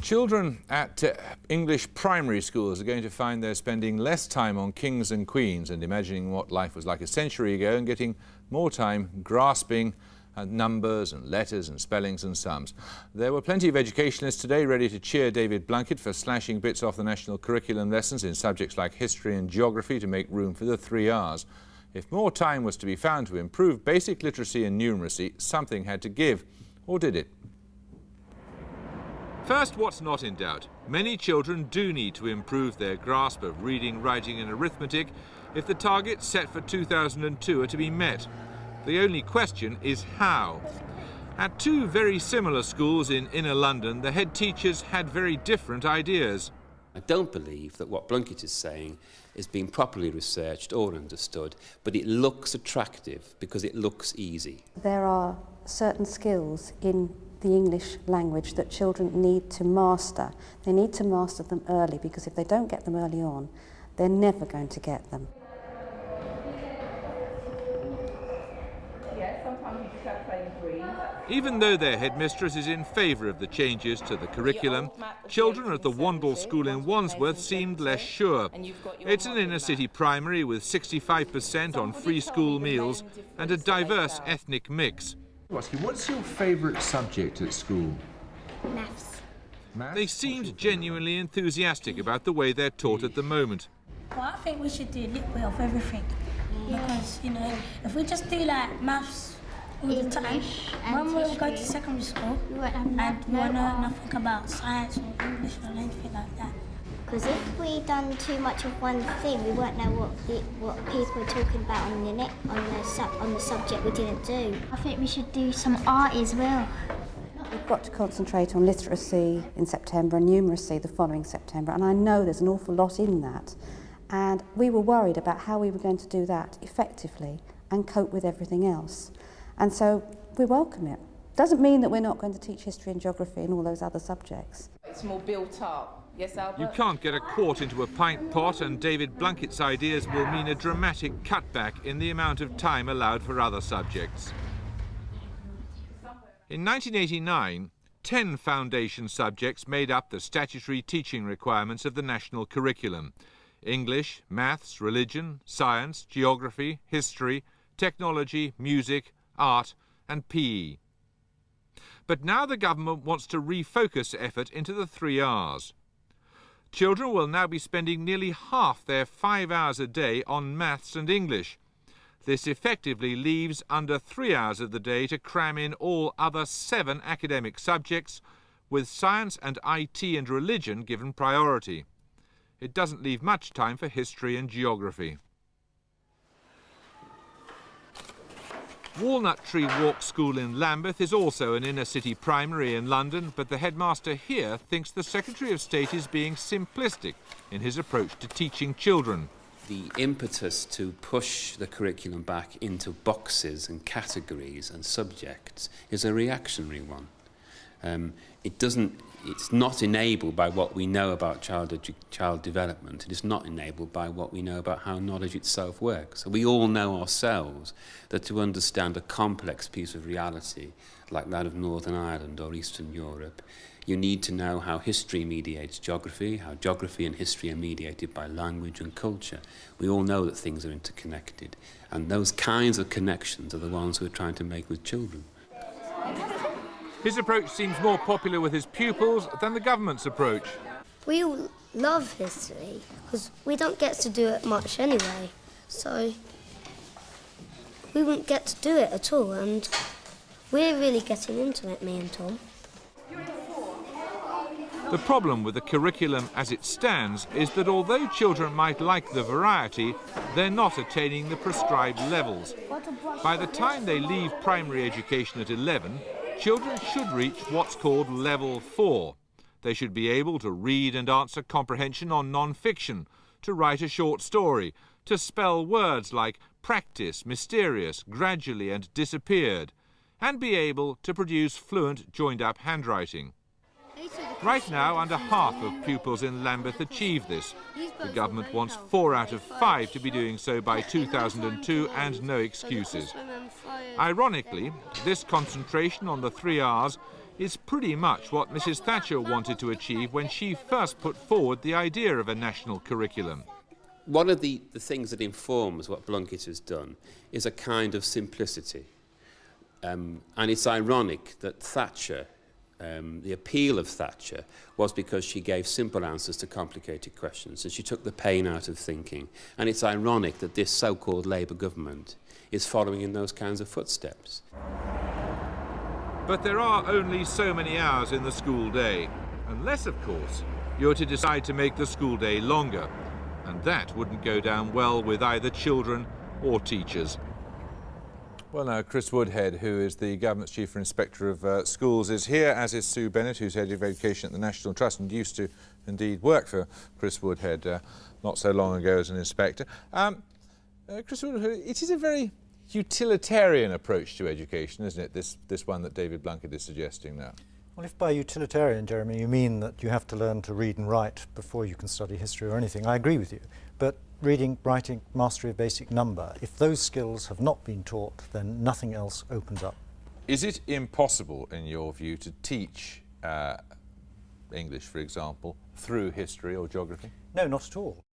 Children at English primary schools are going to find they're spending less time on kings and queens and imagining what life was like a century ago and getting more time grasping numbers and letters and spellings and sums. There were plenty of educationalists today ready to cheer David Blunkett for slashing bits off the national curriculum lessons in subjects like history and geography to make room for the 3 Rs. If more time was to be found to improve basic literacy and numeracy, something had to give. Or did it? First, what's not in doubt? Many children do need to improve their grasp of reading, writing and arithmetic if the targets set for 2002 are to be met. The only question is how. At two very similar schools in inner London, the head teachers had very different ideas. I don't believe that what Blunkett is saying is being properly researched or understood, but it looks attractive because it looks easy. There are certain skills in the English language that children need to master. They need to master them early because if they don't get them early on, they're never going to get them. Even though their headmistress is in favour of the changes to the curriculum, children at the Wandle School in Wandsworth seemed less sure. It's an inner-city primary with 65% on free school meals and a diverse ethnic mix. What's your favourite subject at school? Maths. They seemed genuinely enthusiastic about the way they're taught at the moment. Well, I think we should do a little bit of everything. Because, you know, if we just do like maths all the time, when we go to secondary school and we won't know nothing about science or English or anything like that. Because if we done too much of one thing, we won't know what people are talking about on the subject we didn't do. I think we should do some art as well. We've got to concentrate on literacy in September and numeracy the following September, and I know there's an awful lot in that. And we were worried about how we were going to do that effectively and cope with everything else. And so we welcome it. Doesn't mean that we're not going to teach history and geography and all those other subjects. It's more built up. Yes, Albert? You can't get a quart into a pint pot, and David Blunkett's ideas will mean a dramatic cutback in the amount of time allowed for other subjects. In 1989, 10 foundation subjects made up the statutory teaching requirements of the national curriculum: English, maths, religion, science, geography, history, technology, music, art and PE. But now the government wants to refocus effort into the 3 Rs. Children will now be spending nearly half their 5 hours a day on maths and English. This effectively leaves under 3 hours of the day to cram in all other 7 academic subjects, with science and IT and religion given priority. It doesn't leave much time for history and geography. Walnut Tree Walk School in Lambeth is also an inner-city primary in London, but the headmaster here thinks the Secretary of State is being simplistic in his approach to teaching children. The impetus to push the curriculum back into boxes and categories and subjects is a reactionary one. It's not enabled by what we know about child development. It is not enabled by what we know about how knowledge itself works. So we all know ourselves that to understand a complex piece of reality like that of Northern Ireland or Eastern Europe, you need to know how history mediates geography, how geography and history are mediated by language and culture. We all know that things are interconnected, and those kinds of connections are the ones we're trying to make with children. His approach seems more popular with his pupils than the government's approach. We all love history because we don't get to do it much anyway, so we wouldn't get to do it at all, and we're really getting into it, me and Tom. The problem with the curriculum as it stands is that although children might like the variety, they're not attaining the prescribed levels. By the time they leave primary education at 11, children should reach what's called level 4. They should be able to read and answer comprehension on non-fiction, to write a short story, to spell words like practice, mysterious, gradually and disappeared, and be able to produce fluent joined-up handwriting. Right now, under half of pupils in Lambeth achieve this. The government wants 4 out of 5 to be doing so by 2002, and no excuses. Ironically, this concentration on the 3 Rs is pretty much what Mrs. Thatcher wanted to achieve when she first put forward the idea of a national curriculum. One of the things that informs what Blunkett has done is a kind of simplicity. And it's ironic that Thatcher, the appeal of Thatcher was because she gave simple answers to complicated questions and she took the pain out of thinking. And it's ironic that this so-called Labour government is following in those kinds of footsteps. But there are only so many hours in the school day, unless, of course, you're to decide to make the school day longer. And that wouldn't go down well with either children or teachers. Well, now, Chris Woodhead, who is the Government's Chief Inspector of Schools, is here, as is Sue Bennett, who's Head of Education at the National Trust and used to indeed work for Chris Woodhead not so long ago as an inspector. Chris Woodhead, it is a very utilitarian approach to education, isn't it, this one that David Blunkett is suggesting now? Well, if by utilitarian, Jeremy, you mean that you have to learn to read and write before you can study history or anything, I agree with you. But reading, writing, mastery of basic number, if those skills have not been taught, then nothing else opens up. Is it impossible, in your view, to teach English, for example, through history or geography? No, not at all.